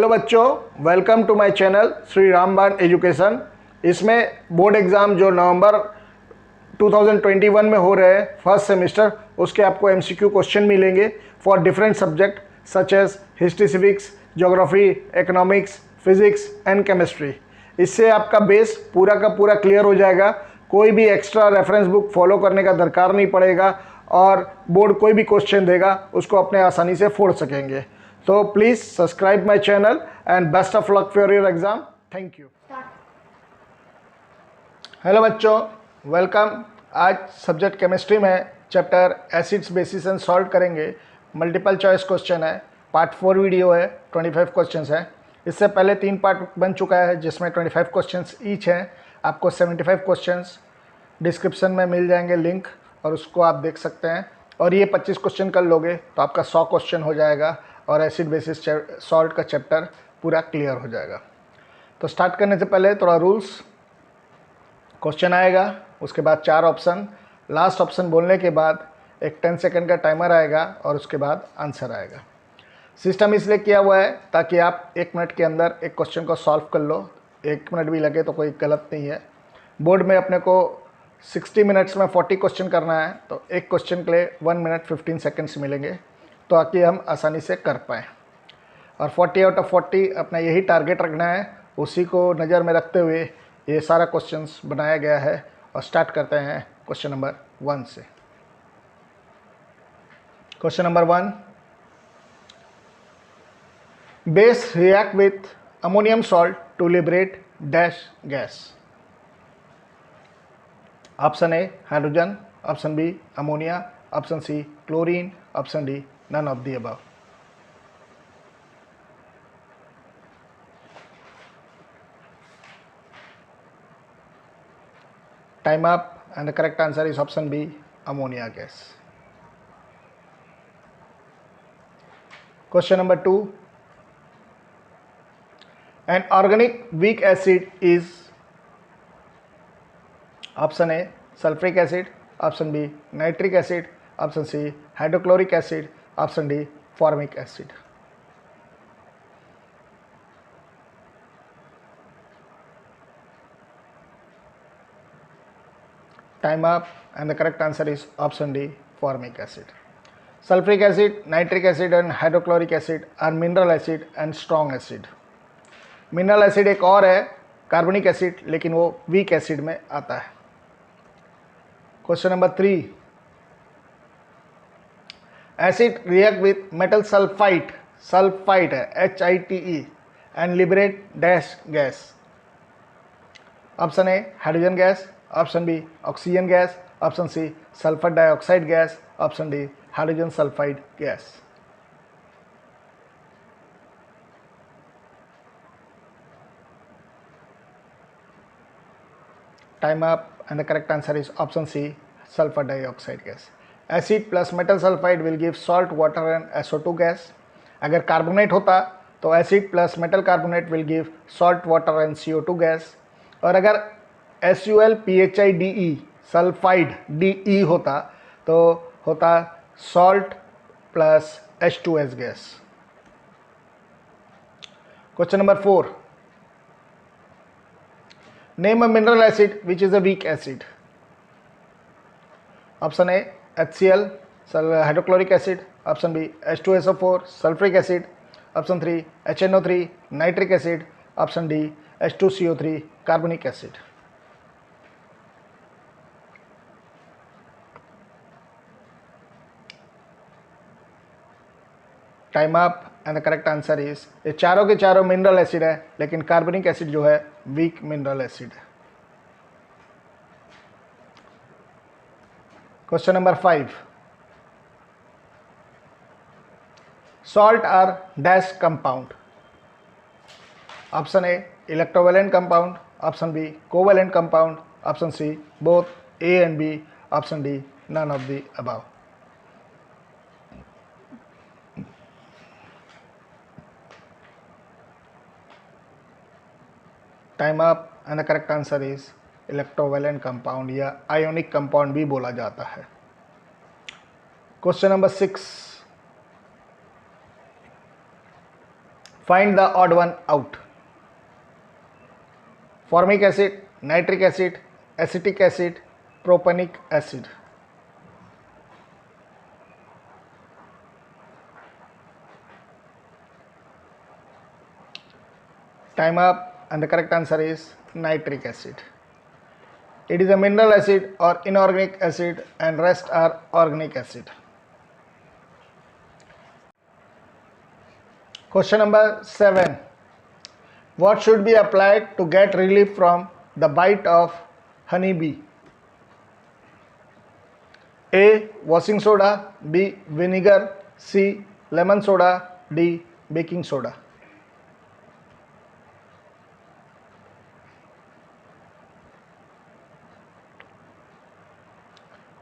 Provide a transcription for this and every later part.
Hello बच्चों, welcome to my channel Shri Ramban education. इसमें board exam जो नवंबर 2021 में हो रहे हैं फर्स्ट सेमेस्टर, उसके आपको एमसीक्यू क्वेश्चन मिलेंगे for different subject such as history, civics, geography, economics, physics and chemistry. इससे आपका बेस पूरा का पूरा क्लियर हो जाएगा। कोई भी एक्स्ट्रा रेफरेंस बुक फॉलो करने का दरकार नहीं पड़ेगा और बोर्ड कोई भी क्वेश्चन देगा उसको अपने आसानी से फोड़ सकेंगे। तो please subscribe my channel and best of luck for your exam. Thank you. Hello बच्चों, वेलकम। आज सब्जेक्ट केमिस्ट्री में chapter acids, basis and salt करेंगे। मल्टीपल चॉइस क्वेश्चन है, पार्ट 4 वीडियो है, 25 क्वेश्चंस हैं। इससे पहले 3 पार्ट बन चुका है जिसमें 25 क्वेश्चंस ईच हैं। आपको 75 क्वेश्चंस डिस्क्रिप्शन में मिल जाएंगे लिंक, और उसको आप देख सकते हैं। और ये 25 क्वेश्चन कर लोगे तो आपका 100 क्वेश्चन हो जाएगा और एसिड बेसिस सॉल्ट का चैप्टर पूरा क्लियर हो जाएगा। तो स्टार्ट करने से पहले थोड़ा रूल्स। क्वेश्चन आएगा, उसके बाद 4 ऑप्शन, लास्ट ऑप्शन बोलने के बाद एक 10 सेकंड का टाइमर आएगा और उसके बाद आंसर आएगा। सिस्टम इसलिए किया हुआ है ताकि आप 1 मिनट के अंदर एक क्वेश्चन को सॉल्व कर लो। 1 मिनट भी लगे तो कोई गलत नहीं है। बोर्ड में अपने को 60 मिनट्स में 40 क्वेश्चन करना है, तो एक क्वेश्चन के लिए 1 मिनट 15 सेकेंड्स मिलेंगे, तो ताकि हम आसानी से कर पाएँ। और 40 आउट ऑफ 40 अपना यही टारगेट रखना है, उसी को नज़र में रखते हुए ये सारा क्वेश्चंस बनाया गया है। और स्टार्ट करते हैं क्वेश्चन नंबर 1 से। Question number 1, base react with ammonium salt to liberate dash gas. Option A hydrogen, option B ammonia, option C chlorine, option D none of the above. Time up, and the correct answer is option B, ammonia gas. Question number 2, an organic weak acid is option A sulfuric acid, option B nitric acid, option C hydrochloric acid, option D formic acid. Time up, and the correct answer is option D, formic acid. Sulfuric acid, nitric acid and hydrochloric acid are mineral acid and strong acid. Mineral acid एक और है कार्बनिक acid, लेकिन वो weak acid में आता है। Question number 3, acid react with metal sulphide, sulphide है HITE, and liberate dash gas. Option A hydrogen gas, option B oxygen gas, option C sulphur dioxide gas, option D hydrogen sulphide gas. Time up, and the correct answer is option C sulphur dioxide gas. Acid plus metal sulphide will give salt water and SO2 gas. अगर carbonate होता तो acid plus metal carbonate will give salt water and CO2 gas. और अगर SULPHIDE sulphide DE होता तो होता salt plus H2S gas. Question number 4, name a mineral acid which is a weak acid. Option A HCl hydrochloric acid, option B H2SO4 sulphuric acid, option 3 HNO3 nitric acid, option D H2CO3 carbonic acid. Time up, and the correct answer is, ये चारों के चारों mineral acid है, लेकिन कार्बनिक acid जो है weak mineral acid है। Question number 5, salt are dash compound. Option A electrovalent compound, option B covalent compound, option C both A and B, option D none of the above. Time up, and the correct answer is electrovalent compound, या ionic compound भी बोला जाता है। Question नंबर 6, Find the odd one out. Formic acid, nitric acid, acetic acid, propanonic acid. Time up, and the correct answer is nitric acid. It is a mineral acid or inorganic acid, and rest are organic acid. Question number 7. What should be applied to get relief from the bite of honeybee? A. Washing soda, B. Vinegar, C. Lemon soda, D. Baking soda.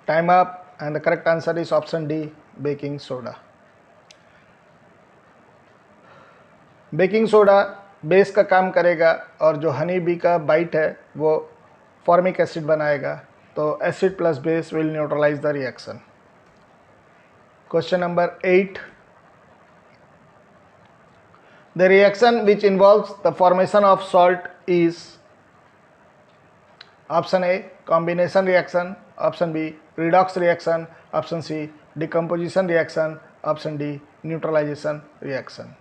Time up, and the correct answer is option D, baking soda. Baking soda base का काम करेगा और जो honey bee का bite है वो formic acid बनाएगा, तो acid plus base will neutralise the reaction. Question number 8. The reaction which involves the formation of salt is option A combination reaction, option B redox reaction, option C decomposition reaction, option D neutralisation reaction.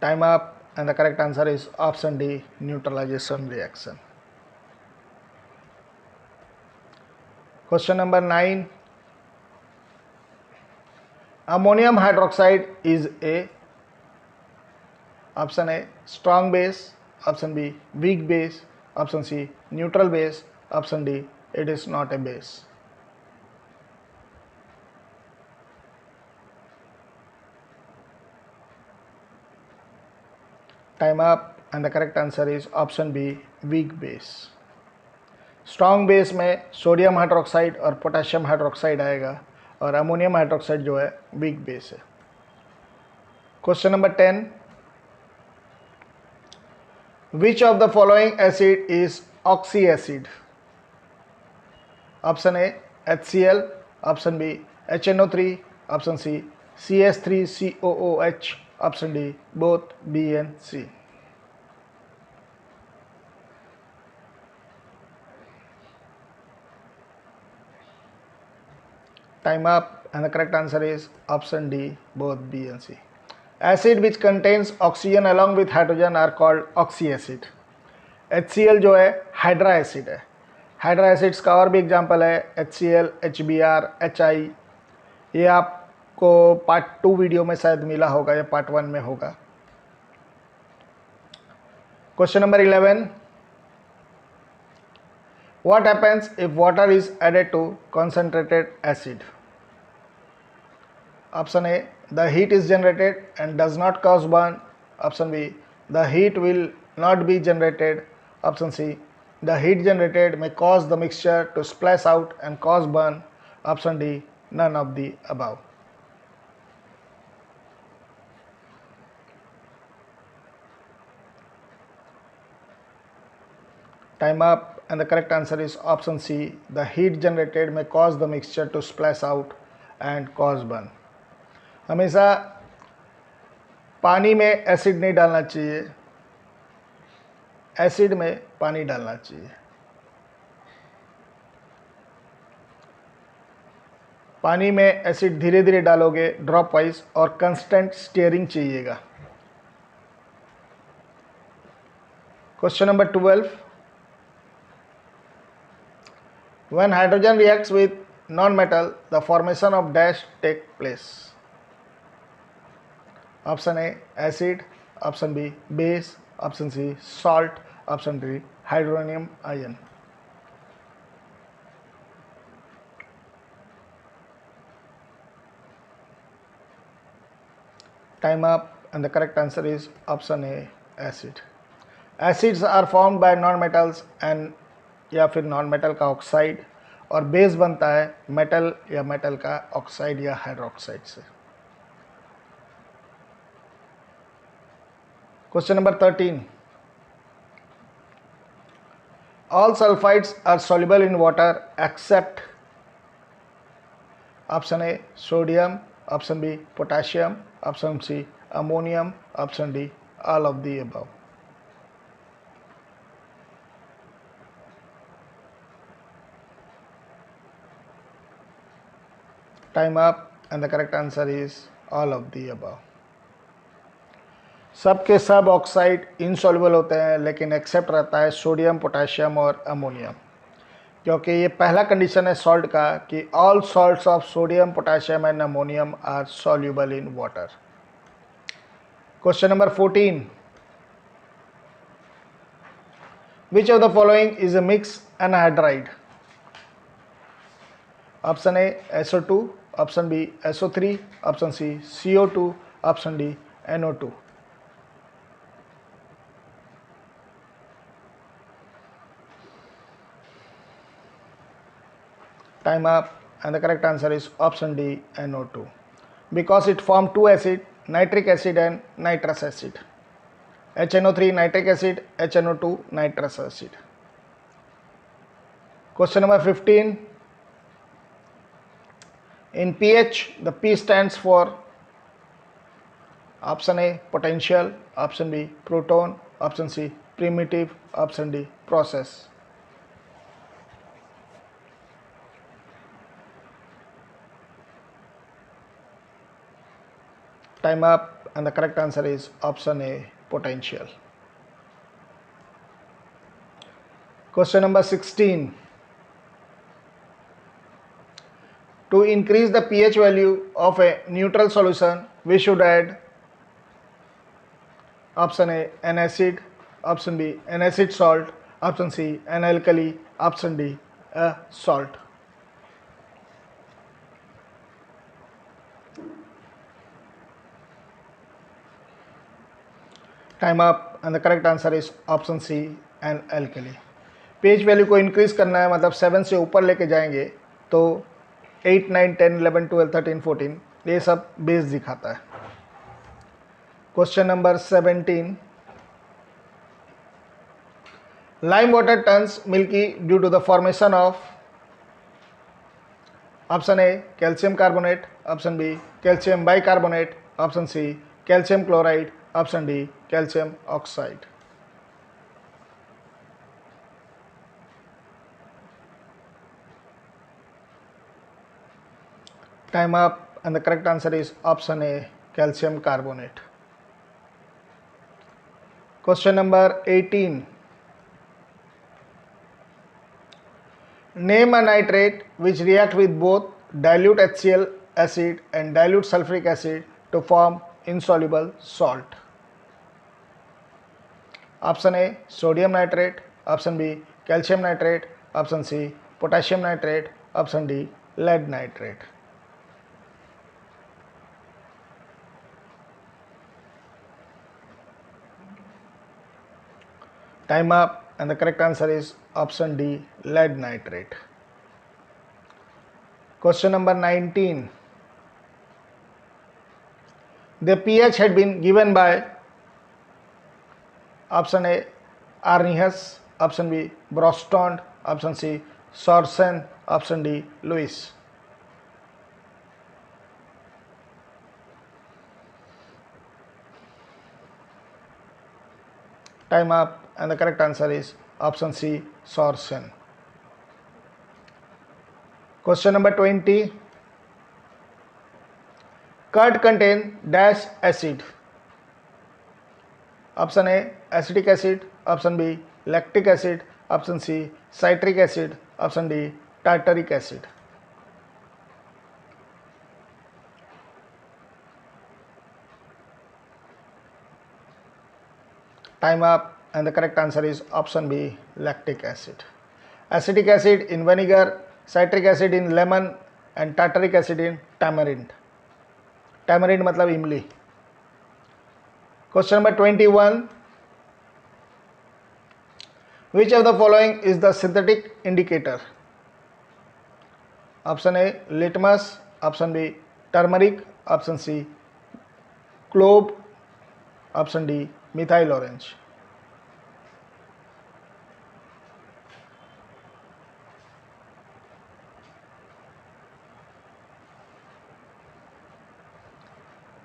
Time up, and the correct answer is option D, neutralization reaction. Question number 9. Ammonium hydroxide is a option A strong base, option B weak base, option C neutral base, option D it is not a base. Time up, and the correct answer is option B, weak base. Strong base में sodium hydroxide और potassium hydroxide आएगा और ammonium hydroxide जो है weak base है. Question number 10. Which of the following acid is oxy acid? Option A HCl, option B HNO3, option C CH3COOH, option D both B and C. Time up, and the correct answer is option D, both B and C. Acid which contains oxygen along with hydrogen are called oxyacid. HCl जो है hydra acid है. Hydra acids का और भी example है HCl, HBr, HI. ये आपको part 2 video में शायद मिला होगा या पार्ट 1 में होगा. Question number 11. What happens if water is added to concentrated acid? Option A, the heat is generated and does not cause burn. Option B, the heat will not be generated. Option C, the heat generated may cause the mixture to splash out and cause burn. Option D, none of the above. Time up, and the correct answer is option C, the heat generated may cause the mixture to splash out and cause burn. हमेशा पानी में acid नहीं डालना चाहिए, acid में पानी डालना चाहिए. पानी में एसिड धीरे धीरे डालोगे ड्रॉप वाइज और कंस्टेंट स्टीयरिंग चाहिएगा. Question number 12. When hydrogen reacts with non-metal, the formation of dash take place. Option A, acid. Option B, base. Option C, salt. Option D, hydronium ion. Time up, and the correct answer is option A, acid. Acids are formed by non-metals and या फिर non metal का oxide, और base बनता है metal या metal का oxide या hydroxide से. Question number 13. all sulfides are soluble in water except option A sodium, option B potassium, option C ammonium, option D all of the above. Time up and the correct answer is all of the above. सब के सब oxide insoluble होते हैं, लेकिन accept रहता है sodium, potassium और ammonium, क्योंकि ये पहला कंडीशन है सॉल्ट का कि all salts of sodium, potassium and ammonium are soluble in water. Question number 14. Which of the following is a mixed anhydride? Option A SO2, option B SO3, option C CO2, option D NO2. Time up and the correct answer is option D NO2, because it forms two acid, nitric acid and nitrous acid. HNO3 nitric acid, HNO2 nitrous acid. Question number 15. In pH, the P stands for option A potential, option B proton, option C primitive, option D process. Time up and the correct answer is option A potential. Question number 16. To increase the pH value of a neutral solution, we should add option A an acid, option B an acid salt, option C an alkali, option D a salt. Time up and the correct answer is option C an alkali. pH value को increase करना है, मतलब 7 से ऊपर लेके जाएंगे तो 8, 9, 10, 11, 12, 13, 14 ये सब बेस दिखाता है. Question number 17. Lime water turns milky due to the formation of option A calcium carbonate, option B calcium bicarbonate, option C calcium chloride, option D calcium oxide. Time up and the correct answer is option A calcium carbonate. Question number 18. Name a nitrate which react with both dilute HCl acid and dilute sulfuric acid to form insoluble salt. Option A sodium nitrate, option B calcium nitrate, option C potassium nitrate, option D lead nitrate. Time up and the correct answer is option D lead nitrate. Question number 19. The pH had been given by option A Arrhenius, option B Brostond, option C Sorsen, option D Lewis. Time up and the correct answer is option C Sorsen. Question number 20. Curd contain dash acid. Option A acetic acid, option B lactic acid, option C citric acid, option D tartaric acid. Time up and the correct answer is option B lactic acid. Acetic acid in vinegar, citric acid in lemon and tartaric acid in tamarind. Tamarind मतलब इमली. Question number 21. Which of the following is the synthetic indicator? Option A litmus, option B turmeric, option C clove, option D methyl orange.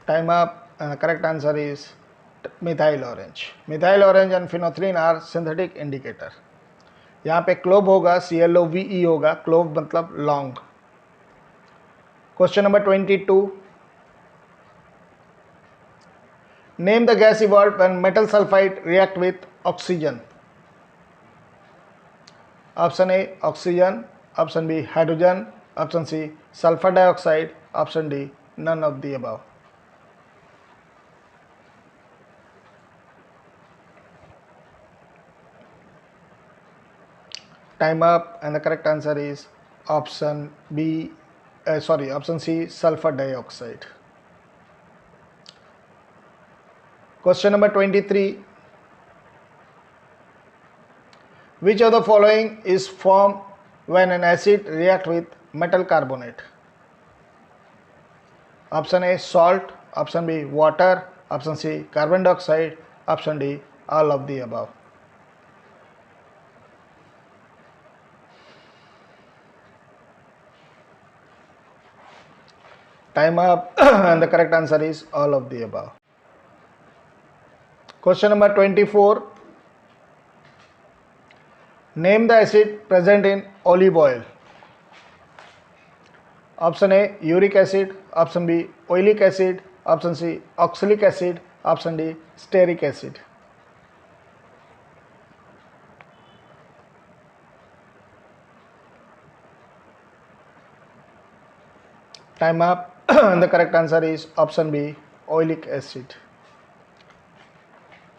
Time up. And the correct answer is methyl orange. Methyl orange and phenolphthalein are synthetic indicator. यहाँ पे clove होगा, CLOVE होगा, clove मतलब long. Question number 22. Name the gas evolved when metal sulfide react with oxygen. Option A oxygen, option B hydrogen, option C sulfur dioxide, option D none of the above. Time up, and the correct answer is option C sulfur dioxide. Question number 23. Which of the following is formed when an acid reacts with metal carbonate? Option A salt, option B water, option C carbon dioxide, option D all of the above. Time up, and the correct answer is all of the above. Question number 24. Name the acid present in olive oil. Option A uric acid, option B oleic acid, option C oxalic acid, option D stearic acid. Time up, and the correct answer is option B oleic acid.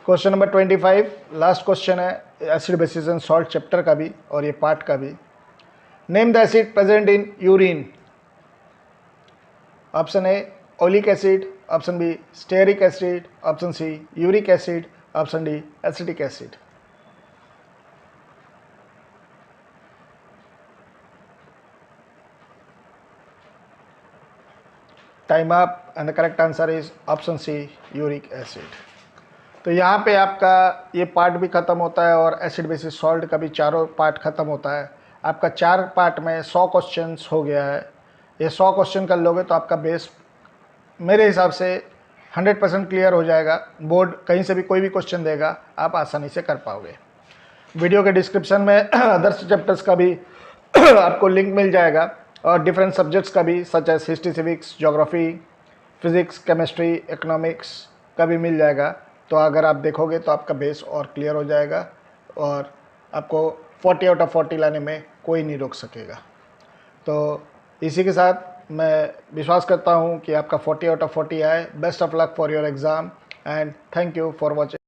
Question number 25 last question है acid basis and salt chapter का भी और ये part का भी. Name the acid present in urine. Option A oleic acid, option B stearic acid, option C uric acid, option D acetic acid. Time up, and the correct answer is option C uric acid. तो यहाँ पे आपका ये part भी ख़त्म होता है और एसिड बेसिस सॉल्ट का भी चारों पार्ट ख़त्म होता है. आपका 4 पार्ट में 100 क्वेश्चंस हो गया है. ये 100 क्वेश्चन कर लोगे तो आपका बेस मेरे हिसाब से 100% क्लियर हो जाएगा. बोर्ड कहीं से भी कोई भी क्वेश्चन देगा आप आसानी से कर पाओगे. वीडियो के डिस्क्रिप्शन में अदर्स चैप्टर्स का भी आपको लिंक मिल जाएगा और डिफरेंट सब्जेक्ट्स का भी such as history, civics, geography, physics, chemistry, economics का भी मिल जाएगा. तो अगर आप देखोगे तो आपका बेस और क्लियर हो जाएगा और आपको 40 आउट ऑफ 40 लाने में कोई नहीं रोक सकेगा. तो इसी के साथ मैं विश्वास करता हूँ कि आपका 40 आउट ऑफ 40 आए. Best of luck for your exam and thank you for watching.